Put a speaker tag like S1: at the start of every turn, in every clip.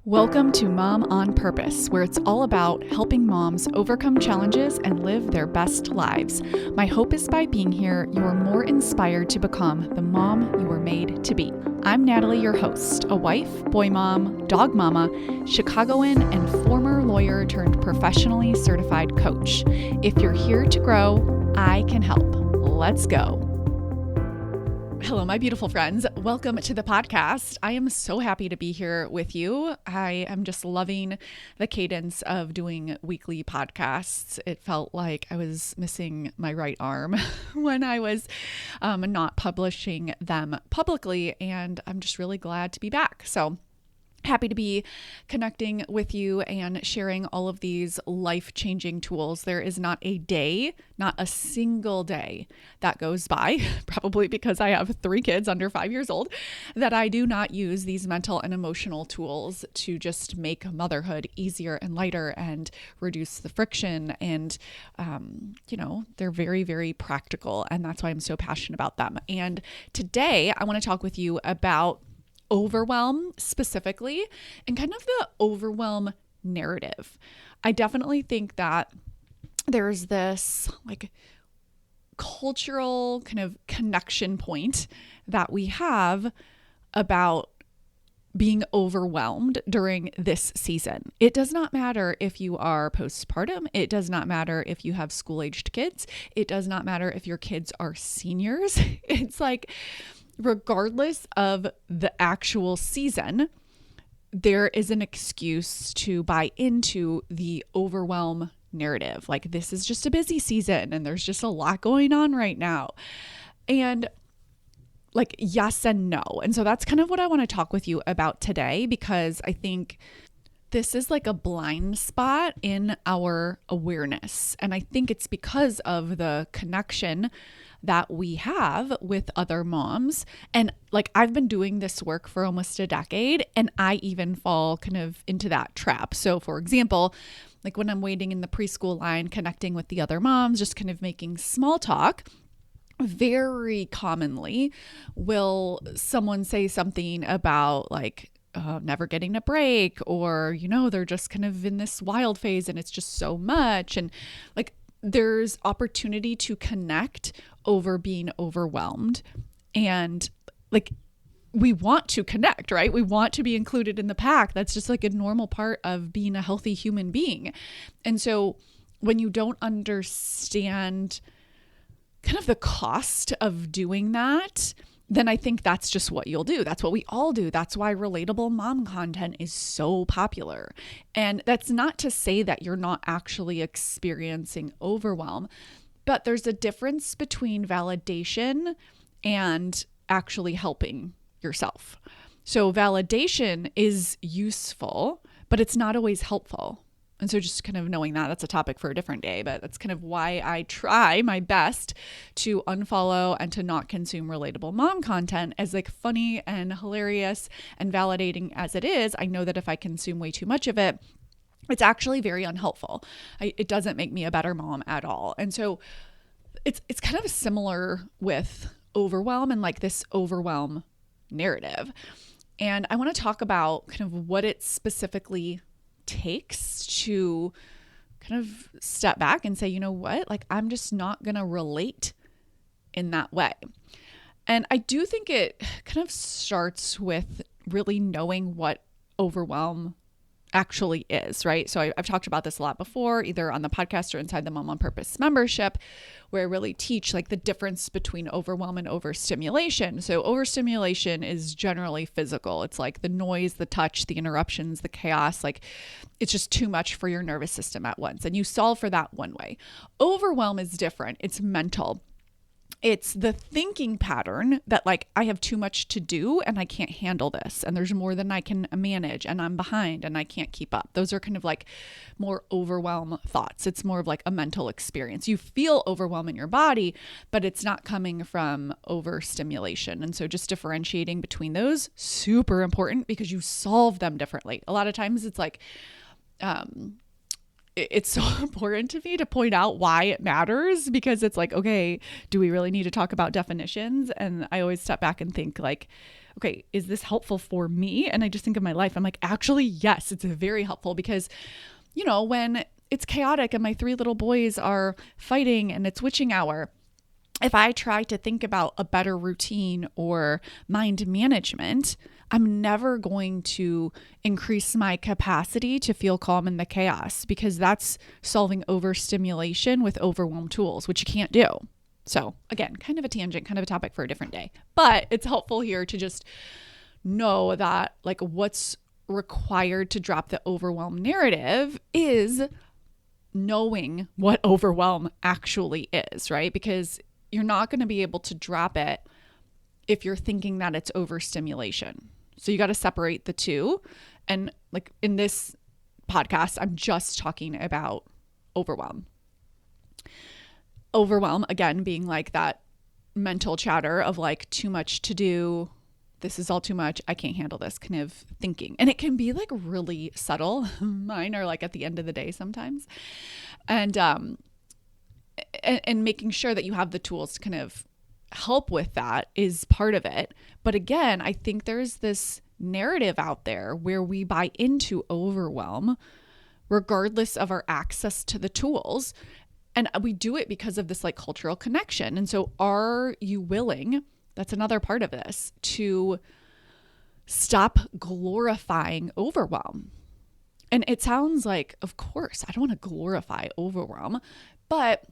S1: Welcome to Mom on Purpose, where it's all about helping moms overcome challenges and live their best lives. My hope is by being here, you are more inspired to become the mom you were made to be. I'm Natalie, your host, a wife, boy mom, dog mama, Chicagoan, and former lawyer turned professionally certified coach. If you're here to grow, I can help. Let's go. Hello, my beautiful friends. Welcome to the podcast. I am so happy to be here with you. I am just loving the cadence of doing weekly podcasts. It felt like I was missing my right arm when I was not publishing them publicly, and I'm just really glad to be back. So happy to be connecting with you and sharing all of these life-changing tools. There is not a day, not a single day that goes by, probably because I have 3 kids under 5 years old, that I do not use these mental and emotional tools to just make motherhood easier and lighter and reduce the friction. And, they're very, very practical. And that's why I'm so passionate about them. And today I want to talk with you about overwhelm specifically and kind of the overwhelm narrative. I definitely think that there's this cultural kind of connection point that we have about being overwhelmed during this season. It does not matter if you are postpartum. It does not matter if you have school-aged kids. It does not matter if your kids are seniors. It's like, regardless of the actual season, there is an excuse to buy into the overwhelm narrative. Like, this is just a busy season and there's just a lot going on right now. And yes and no. And so that's kind of what I want to talk with you about today, because I think this is like a blind spot in our awareness. And I think it's because of the connection that we have with other moms. And I've been doing this work for almost a decade, and I even fall kind of into that trap. So for example, when I'm waiting in the preschool line, connecting with the other moms, just kind of making small talk, very commonly will someone say something about never getting a break, or, they're just kind of in this wild phase and it's just so much. And there's opportunity to connect over being overwhelmed. And we want to connect, right? We want to be included in the pack. That's just a normal part of being a healthy human being. And so when you don't understand kind of the cost of doing that, then I think that's just what you'll do. That's what we all do. That's why relatable mom content is so popular. And that's not to say that you're not actually experiencing overwhelm, but there's a difference between validation and actually helping yourself. So validation is useful, but it's not always helpful. And so just kind of knowing that, that's a topic for a different day, but that's kind of why I try my best to unfollow and to not consume relatable mom content. As funny and hilarious and validating as it is, I know that if I consume way too much of it, it's actually very unhelpful. It doesn't make me a better mom at all. And so it's kind of similar with overwhelm and this overwhelm narrative. And I want to talk about kind of what it specifically takes to kind of step back and say, you know what, I'm just not going to relate in that way. And I do think it kind of starts with really knowing what overwhelm actually is, right? So I've talked about this a lot before, either on the podcast or inside the Mom on Purpose membership, where I really teach the difference between overwhelm and overstimulation. So overstimulation is generally physical. It's the noise, the touch, the interruptions, the chaos. It's just too much for your nervous system at once. And you solve for that one way. Overwhelm is different. It's mental. It's the thinking pattern that I have too much to do and I can't handle this, and there's more than I can manage, and I'm behind and I can't keep up. Those are kind of more overwhelm thoughts. It's more of a mental experience. You feel overwhelm in your body, but it's not coming from overstimulation. And so just differentiating between those, super important, because you solve them differently. A lot of times it's it's so important to me to point out why it matters, because it's okay, do we really need to talk about definitions? And I always step back and think okay, is this helpful for me? And I just think of my life. I'm like, actually, yes, it's very helpful because, when it's chaotic and my 3 little boys are fighting and it's witching hour, if I try to think about a better routine or mind management, I'm never going to increase my capacity to feel calm in the chaos, because that's solving overstimulation with overwhelm tools, which you can't do. So again, kind of a tangent, kind of a topic for a different day, but it's helpful here to just know that like what's required to drop the overwhelm narrative is knowing what overwhelm actually is, right? Because you're not going to be able to drop it if you're thinking that it's overstimulation. So you got to separate the two. And like in this podcast, I'm just talking about overwhelm. Overwhelm, again, being like that mental chatter of like too much to do. This is all too much. I can't handle this kind of thinking. And it can be like really subtle. Mine are like at the end of the day sometimes. And making sure that you have the tools to kind of help with that is part of it. But again, I think there's this narrative out there where we buy into overwhelm regardless of our access to the tools. And we do it because of this like cultural connection. And so are you willing, that's another part of this, to stop glorifying overwhelm? And it sounds like, of course, I don't want to glorify overwhelm, but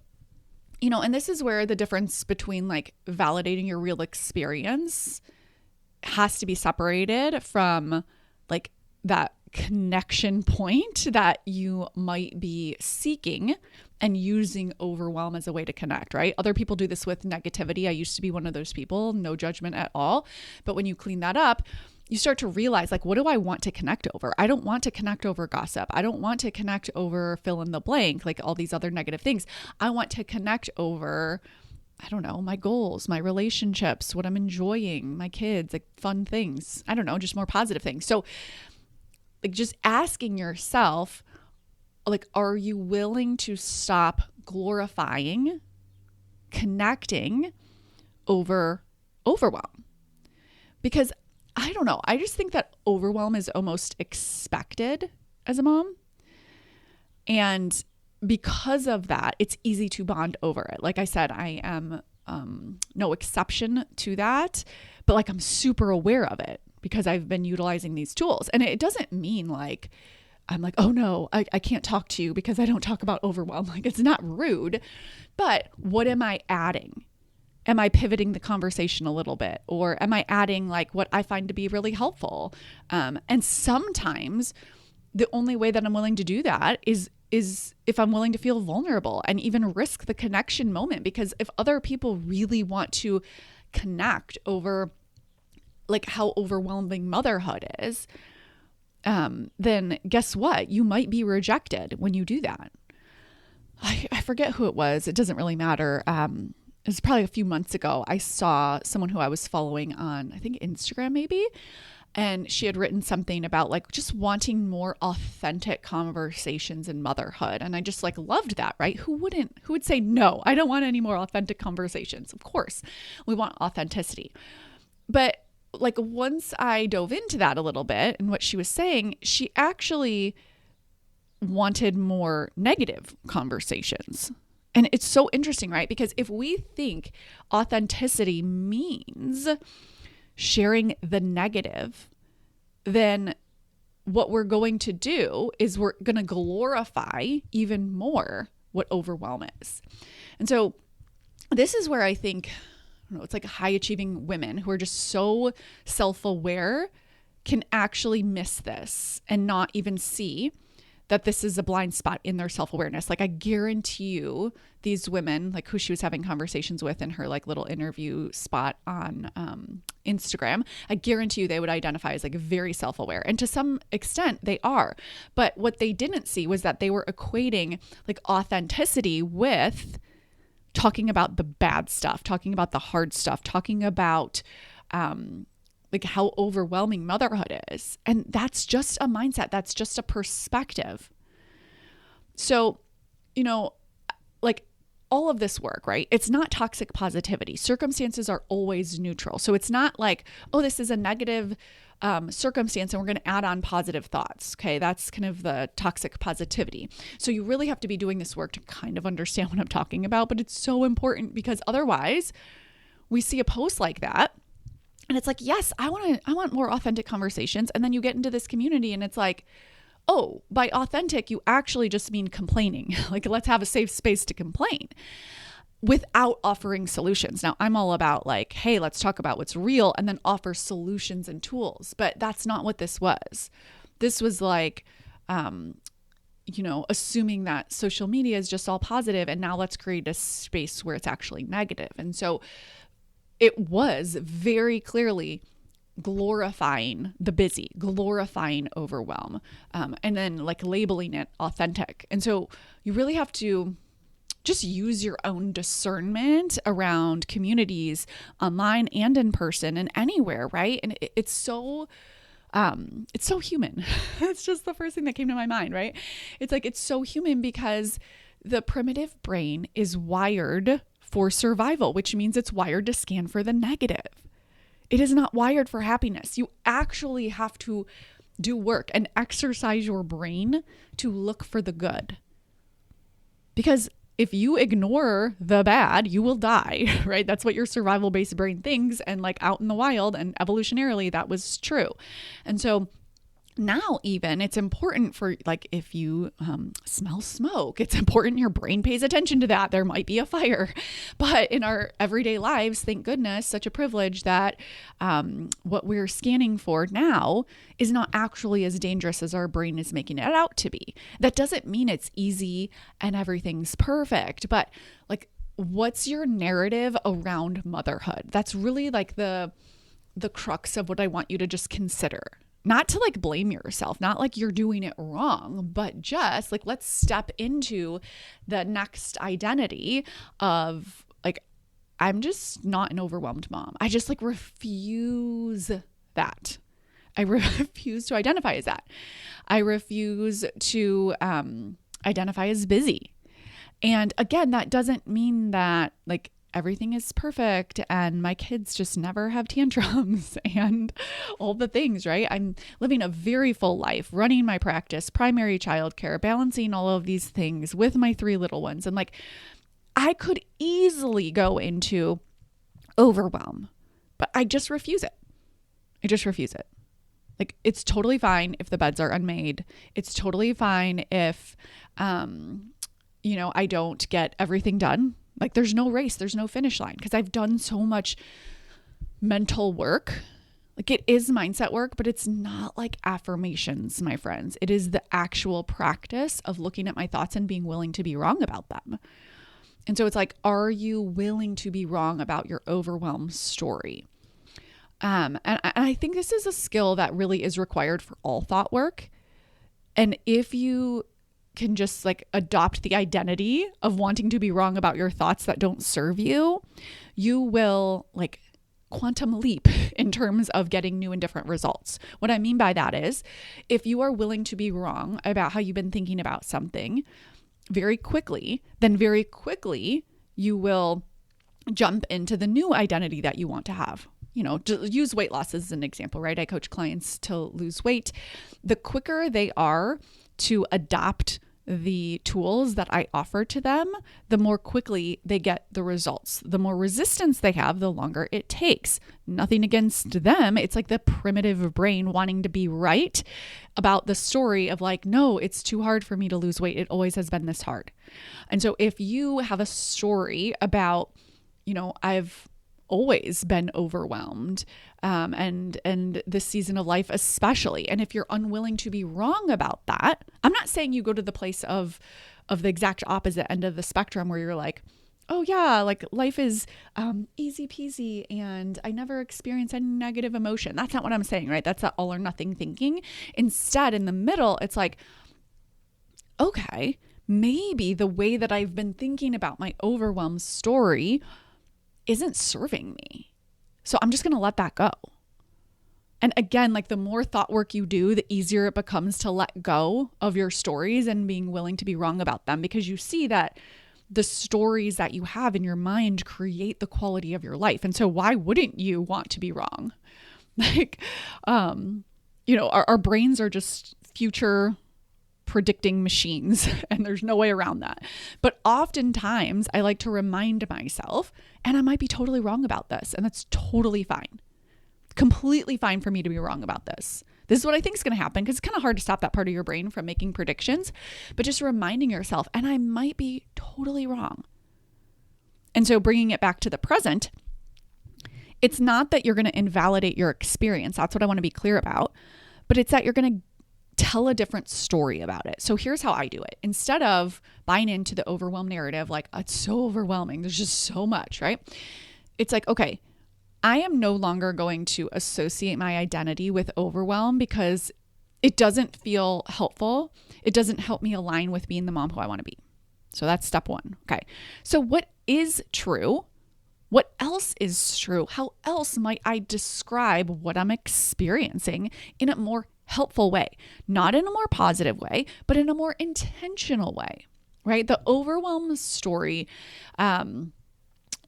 S1: and this is where the difference between like validating your real experience has to be separated from like that connection point that you might be seeking and using overwhelm as a way to connect, right? Other people do this with negativity. I used to be one of those people, no judgment at all. But when you clean that up, you start to realize like, what do I want to connect over? I don't want to connect over gossip. I don't want to connect over fill in the blank, like all these other negative things. I want to connect over, I don't know, my goals, my relationships, what I'm enjoying, my kids, like fun things. I don't know, just more positive things. So like just asking yourself, like, are you willing to stop glorifying, connecting over overwhelm? Because I don't know, I just think that overwhelm is almost expected as a mom. And because of that, it's easy to bond over it. Like I said, I am no exception to that, but like I'm super aware of it because I've been utilizing these tools. And it doesn't mean like, I'm like, oh no, I can't talk to you because I don't talk about overwhelm. Like it's not rude, but what am I adding? Am I pivoting the conversation a little bit? Or am I adding like what I find to be really helpful? And sometimes the only way that I'm willing to do that is if I'm willing to feel vulnerable and even risk the connection moment. Because if other people really want to connect over like how overwhelming motherhood is, then guess what? You might be rejected when you do that. I forget who it was. It doesn't really matter. It was probably a few months ago. I saw someone who I was following on, I think Instagram maybe, and she had written something about like just wanting more authentic conversations in motherhood. And I just like loved that, right? Who would say, no, I don't want any more authentic conversations? Of course, we want authenticity. But like once I dove into that a little bit and what she was saying, she actually wanted more negative conversations. And it's so interesting, right? Because if we think authenticity means sharing the negative, then what we're going to do is we're going to glorify even more what overwhelm is. And so this is where I think, it's like high achieving women who are just so self-aware can actually miss this and not even see that this is a blind spot in their self-awareness. Like I guarantee you these women, like who she was having conversations with in her like little interview spot on Instagram, I guarantee you they would identify as like very self-aware. And to some extent they are. But what they didn't see was that they were equating like authenticity with talking about the bad stuff, talking about the hard stuff, talking about like how overwhelming motherhood is. And that's just a mindset. That's just a perspective. So, like all of this work, right? It's not toxic positivity. Circumstances are always neutral. So it's not like, oh, this is a negative circumstance and we're going to add on positive thoughts. Okay. That's kind of the toxic positivity. So you really have to be doing this work to kind of understand what I'm talking about, but it's so important because otherwise we see a post like that and it's like, yes, I want more authentic conversations. And then you get into this community and it's like, oh, by authentic, you actually just mean complaining. Like, let's have a safe space to complain without offering solutions. Now, I'm all about like, hey, let's talk about what's real and then offer solutions and tools. But that's not what this was. This was like, assuming that social media is just all positive and now let's create a space where it's actually negative. And so it was very clearly glorifying the busy, glorifying overwhelm, and then like labeling it authentic. And so you really have to just use your own discernment around communities online and in person and anywhere, right? And it's so human. It's just the first thing that came to my mind, right? It's like, it's so human because the primitive brain is wired for survival, which means it's wired to scan for the negative. It is not wired for happiness. You actually have to do work and exercise your brain to look for the good. Because if you ignore the bad, you will die, right? That's what your survival-based brain thinks. And like out in the wild and evolutionarily, that was true. And so now even it's important for like, if you smell smoke, it's important your brain pays attention to that. There might be a fire. But in our everyday lives, thank goodness, such a privilege that what we're scanning for now is not actually as dangerous as our brain is making it out to be. That doesn't mean it's easy and everything's perfect, but like, what's your narrative around motherhood? That's really like the crux of what I want you to just consider. Not to like blame yourself, not like you're doing it wrong, but just like, let's step into the next identity of like, I'm just not an overwhelmed mom. I just like refuse that. I refuse to identify as that. I refuse to identify as busy. And again, that doesn't mean that like everything is perfect and my kids just never have tantrums and all the things, right? I'm living a very full life, running my practice, primary childcare, balancing all of these things with my 3 little ones. And like, I could easily go into overwhelm, but I just refuse it. Like, it's totally fine if the beds are unmade. It's totally fine if, I don't get everything done. Like, there's no race, there's no finish line because I've done so much mental work. Like, it is mindset work, but it's not like affirmations, my friends. It is the actual practice of looking at my thoughts and being willing to be wrong about them. And so it's like, are you willing to be wrong about your overwhelm story? And I think this is a skill that really is required for all thought work. And if you can just like adopt the identity of wanting to be wrong about your thoughts that don't serve you, you will like quantum leap in terms of getting new and different results. What I mean by that is, if you are willing to be wrong about how you've been thinking about something very quickly, then very quickly you will jump into the new identity that you want to have. Use weight loss as an example, right? I coach clients to lose weight. The quicker they are to adopt the tools that I offer to them, the more quickly they get the results. The more resistance they have, the longer it takes. Nothing against them. It's like the primitive brain wanting to be right about the story of like, no, it's too hard for me to lose weight. It always has been this hard. And so if you have a story about, I've always been overwhelmed, and this season of life especially. And if you're unwilling to be wrong about that, I'm not saying you go to the place of the exact opposite end of the spectrum where you're like, oh yeah, like life is easy peasy and I never experience any negative emotion. That's not what I'm saying, right? That's that all or nothing thinking. Instead, in the middle, it's like, okay, maybe the way that I've been thinking about my overwhelmed story isn't serving me. So I'm just going to let that go. And again, like the more thought work you do, the easier it becomes to let go of your stories and being willing to be wrong about them, because you see that the stories that you have in your mind create the quality of your life. And so why wouldn't you want to be wrong? Like, our brains are just future predicting machines, and there's no way around that. But oftentimes I like to remind myself, and I might be totally wrong about this, and that's totally fine. Completely fine for me to be wrong about this. This is what I think is going to happen, because it's kind of hard to stop that part of your brain from making predictions, but just reminding yourself, and I might be totally wrong. And so bringing it back to the present, it's not that you're going to invalidate your experience. That's what I want to be clear about, but it's that you're going to tell a different story about it. So here's how I do it. Instead of buying into the overwhelm narrative, like it's so overwhelming, there's just so much, right? It's like, okay, I am no longer going to associate my identity with overwhelm because it doesn't feel helpful. It doesn't help me align with being the mom who I want to be. So that's step one. Okay. So what is true? What else is true? How else might I describe what I'm experiencing in a more helpful way? Not in a more positive way, but in a more intentional way, right? The overwhelm story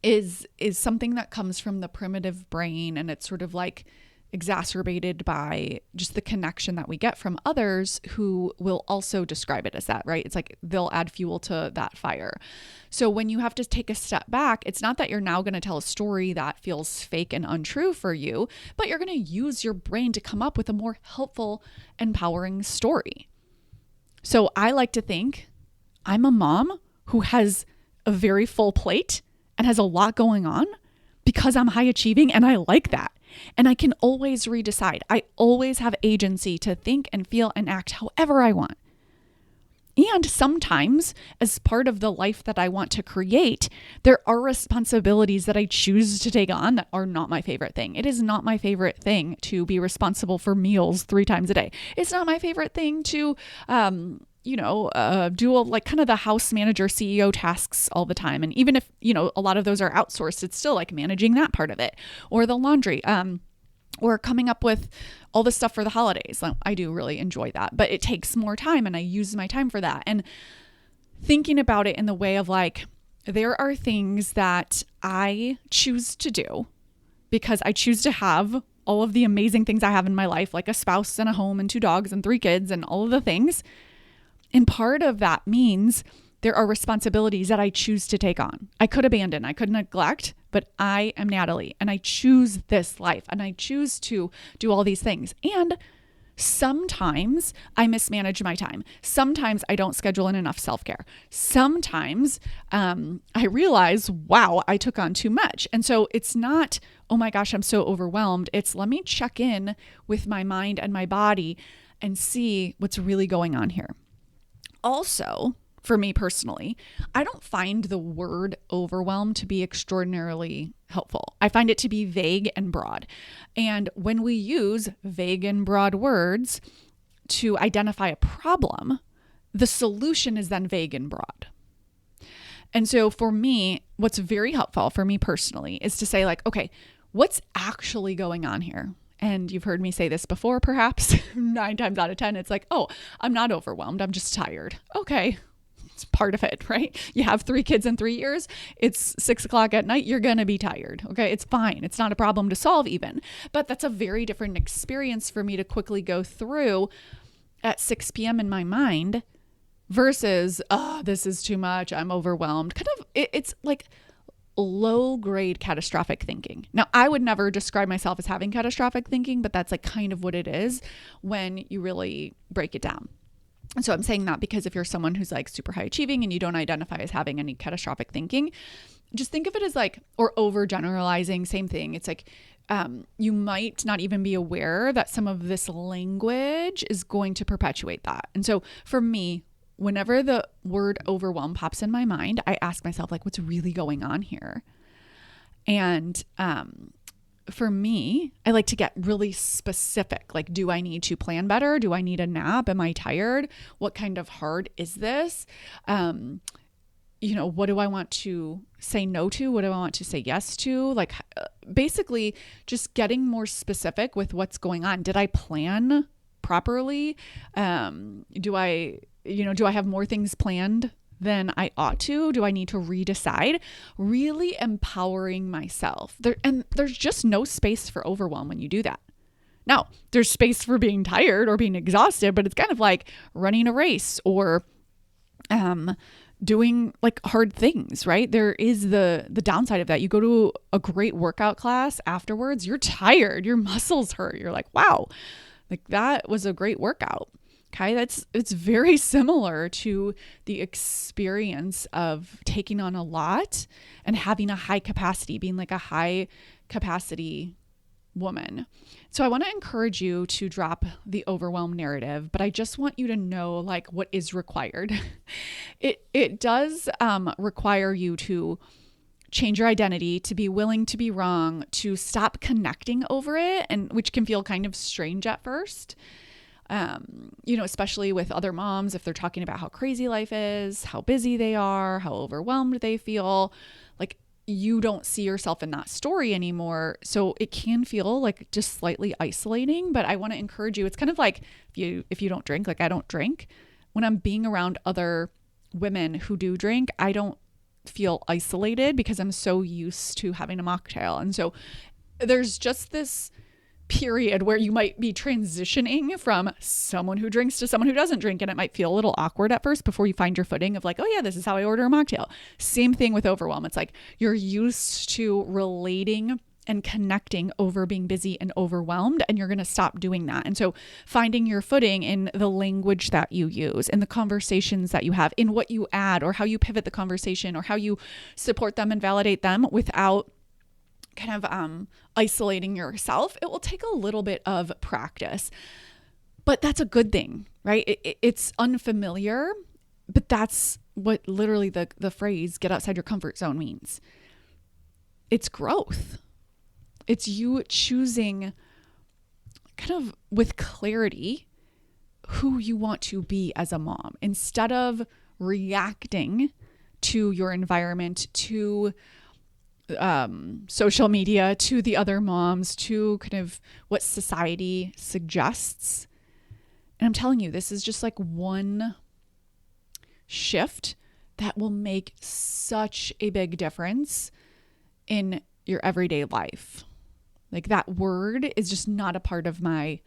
S1: is something that comes from the primitive brain, and it's sort of like exacerbated by just the connection that we get from others who will also describe it as that, right? It's like they'll add fuel to that fire. So when you have to take a step back, it's not that you're now going to tell a story that feels fake and untrue for you, but you're going to use your brain to come up with a more helpful, empowering story. So I like to think I'm a mom who has a very full plate and has a lot going on because I'm high achieving, and I like that. And I can always redecide. I always have agency to think and feel and act however I want. And sometimes, as part of the life that I want to create, there are responsibilities that I choose to take on that are not my favorite thing. It is not my favorite thing to be responsible for meals 3 times a day. It's not my favorite thing to, do like kind of the house manager CEO tasks all the time. And even if, a lot of those are outsourced, it's still like managing that part of it, or the laundry, or coming up with all the stuff for the holidays. I do really enjoy that, but it takes more time, and I use my time for that. And thinking about it in the way of like, there are things that I choose to do because I choose to have all of the amazing things I have in my life, like a spouse and a home and 2 dogs and 3 kids and all of the things. And part of that means there are responsibilities that I choose to take on. I could abandon, I could neglect, but I am Natalie, and I choose this life, and I choose to do all these things. And sometimes I mismanage my time. Sometimes I don't schedule in enough self-care. Sometimes I realize, wow, I took on too much. And so it's not, oh my gosh, I'm so overwhelmed. It's let me check in with my mind and my body and see what's really going on here. Also, for me personally, I don't find the word overwhelm to be extraordinarily helpful. I find it to be vague and broad. And when we use vague and broad words to identify a problem, the solution is then vague and broad. And so for me, what's very helpful for me personally is to say like, okay, what's actually going on here? And you've heard me say this before, perhaps 9 times out of 10, it's like, oh, I'm not overwhelmed. I'm just tired. Okay. It's part of it, right? You have 3 kids in 3 years. It's 6 o'clock at night. You're going to be tired. Okay. It's fine. It's not a problem to solve even, but that's a very different experience for me to quickly go through at 6 p.m. in my mind versus, oh, this is too much. I'm overwhelmed. It's like low grade catastrophic thinking. Now, I would never describe myself as having catastrophic thinking, but that's like kind of what it is when you really break it down. And so I'm saying that because if you're someone who's like super high achieving and you don't identify as having any catastrophic thinking, just think of it as like, or overgeneralizing, same thing. It's like, you might not even be aware that some of this language is going to perpetuate that. And so for me, whenever the word overwhelm pops in my mind, I ask myself like, what's really going on here? And, for me, I like to get really specific. Like, do I need to plan better? Do I need a nap? Am I tired? What kind of hard is this? What do I want to say no to? What do I want to say yes to? Like, basically just getting more specific with what's going on. Did I plan properly? Do I have more things planned than I ought to? Do I need to redecide? Really empowering myself. And there's just no space for overwhelm when you do that. Now, there's space for being tired or being exhausted, but it's kind of like running a race or doing like hard things, right? There is the downside of that. You go to a great workout class afterwards, you're tired, your muscles hurt. You're like, wow, like that was a great workout. Okay. It's very similar to the experience of taking on a lot and having a high capacity, being like a high capacity woman. So I want to encourage you to drop the overwhelm narrative, but I just want you to know like what is required. It does require you to change your identity, to be willing to be wrong, to stop connecting over it, and which can feel kind of strange at first. Especially with other moms, if they're talking about how crazy life is, how busy they are, how overwhelmed they feel, like you don't see yourself in that story anymore. So it can feel like just slightly isolating, but I want to encourage you. It's kind of like if you don't drink, like I don't drink. When I'm being around other women who do drink, I don't feel isolated because I'm so used to having a mocktail. And so there's just this period where you might be transitioning from someone who drinks to someone who doesn't drink. And it might feel a little awkward at first before you find your footing of like, oh yeah, this is how I order a mocktail. Same thing with overwhelm. It's like you're used to relating and connecting over being busy and overwhelmed, and you're going to stop doing that. And so finding your footing in the language that you use, in the conversations that you have, in what you add or how you pivot the conversation or how you support them and validate them without kind of isolating yourself. It will take a little bit of practice, but that's a good thing, right? It's unfamiliar, but that's what literally the phrase get outside your comfort zone means. It's growth. It's you choosing kind of with clarity who you want to be as a mom instead of reacting to your environment, to social media, to the other moms, to kind of what society suggests. And I'm telling you, this is just like one shift that will make such a big difference in your everyday life. Like that word is just not a part of my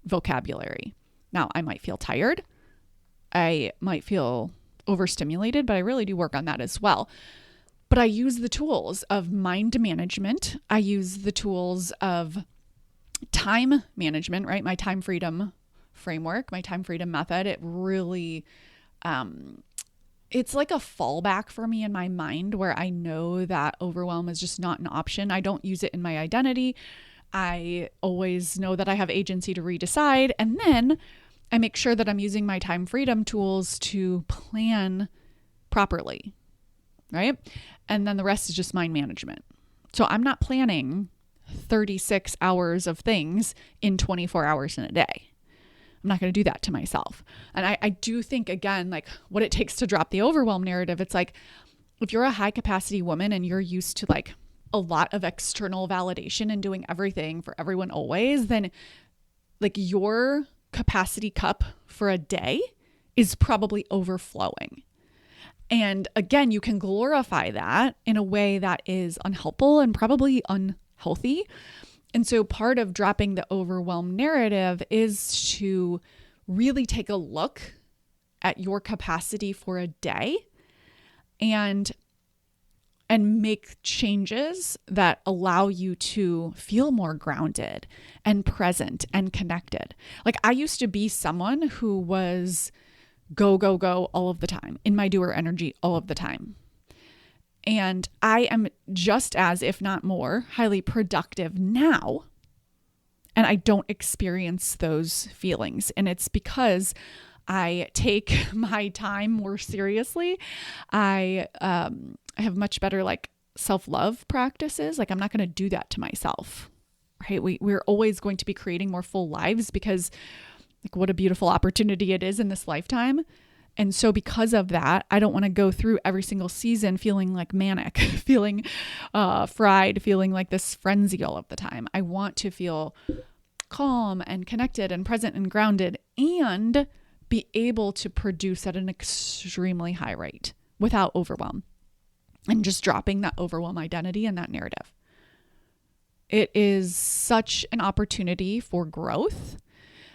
S1: vocabulary. Now, I might feel tired. I might feel overstimulated, but I really do work on that as well. But I use the tools of mind management. I use the tools of time management, right? My time freedom framework, my time freedom method. It really, it's like a fallback for me in my mind where I know that overwhelm is just not an option. I don't use it in my identity. I always know that I have agency to redecide. And then I make sure that I'm using my time freedom tools to plan properly, right? And then the rest is just mind management. So I'm not planning 36 hours of things in 24 hours in a day. I'm not going to do that to myself. And I do think, again, like what it takes to drop the overwhelm narrative, it's like if you're a high capacity woman and you're used to like a lot of external validation and doing everything for everyone always, then like your capacity cup for a day is probably overflowing. And again, you can glorify that in a way that is unhelpful and probably unhealthy. And so part of dropping the overwhelm narrative is to really take a look at your capacity for a day and make changes that allow you to feel more grounded and present and connected. Like I used to be someone who was go, go, go all of the time, in my doer energy all of the time. And I am just as, if not more, highly productive now. And I don't experience those feelings. And it's because I take my time more seriously. I have much better like self-love practices. Like I'm not going to do that to myself, right? We're always going to be creating more full lives because like what a beautiful opportunity it is in this lifetime. And so because of that, I don't want to go through every single season feeling like manic, feeling fried, feeling like this frenzy all of the time. I want to feel calm and connected and present and grounded and be able to produce at an extremely high rate. without overwhelm and just dropping that overwhelm identity and that narrative. It is such an opportunity for growth.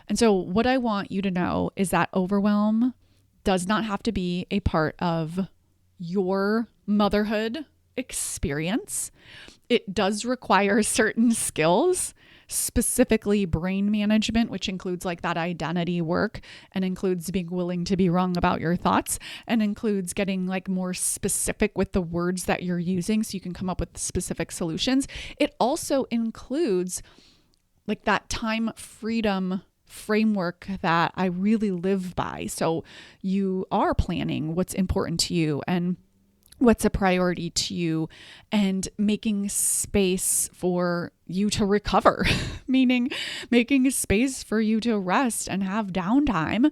S1: And so what I want you to know is that overwhelm does not have to be a part of your motherhood experience. It does require certain skills, specifically brain management, which includes like that identity work and includes being willing to be wrong about your thoughts and includes getting like more specific with the words that you're using so you can come up with specific solutions. It also includes like that time freedom framework that I really live by. So you are planning what's important to you and what's a priority to you and making space for you to recover, meaning making space for you to rest and have downtime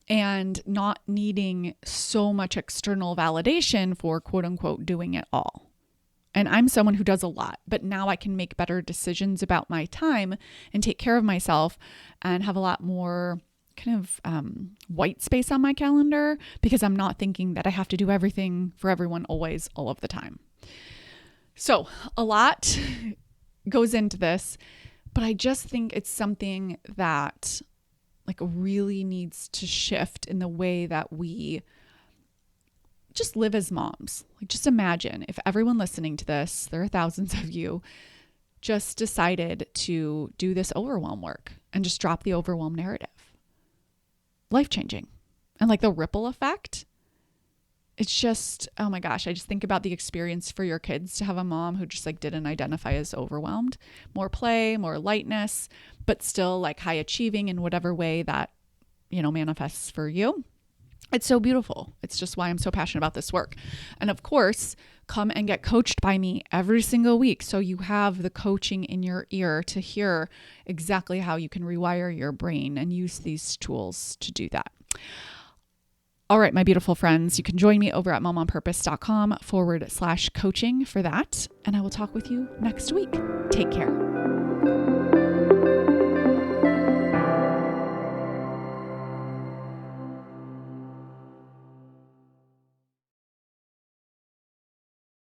S1: and not needing so much external validation for quote unquote doing it all. And I'm someone who does a lot, but now I can make better decisions about my time and take care of myself and have a lot more kind of white space on my calendar because I'm not thinking that I have to do everything for everyone always, all of the time. So a lot goes into this, but I just think it's something that like really needs to shift in the way that we just live as moms. Like just imagine if everyone listening to this, there are thousands of you, just decided to do this overwhelm work and just drop the overwhelm narrative. Life-changing. And like the ripple effect, it's just, oh my gosh, I just think about the experience for your kids to have a mom who just like didn't identify as overwhelmed. More play, more lightness, but still like high achieving in whatever way that, manifests for you. It's so beautiful. It's just why I'm so passionate about this work. And of course, come and get coached by me every single week. So you have the coaching in your ear to hear exactly how you can rewire your brain and use these tools to do that. All right, my beautiful friends, you can join me over at momonpurpose.com/coaching for that. And I will talk with you next week. Take care.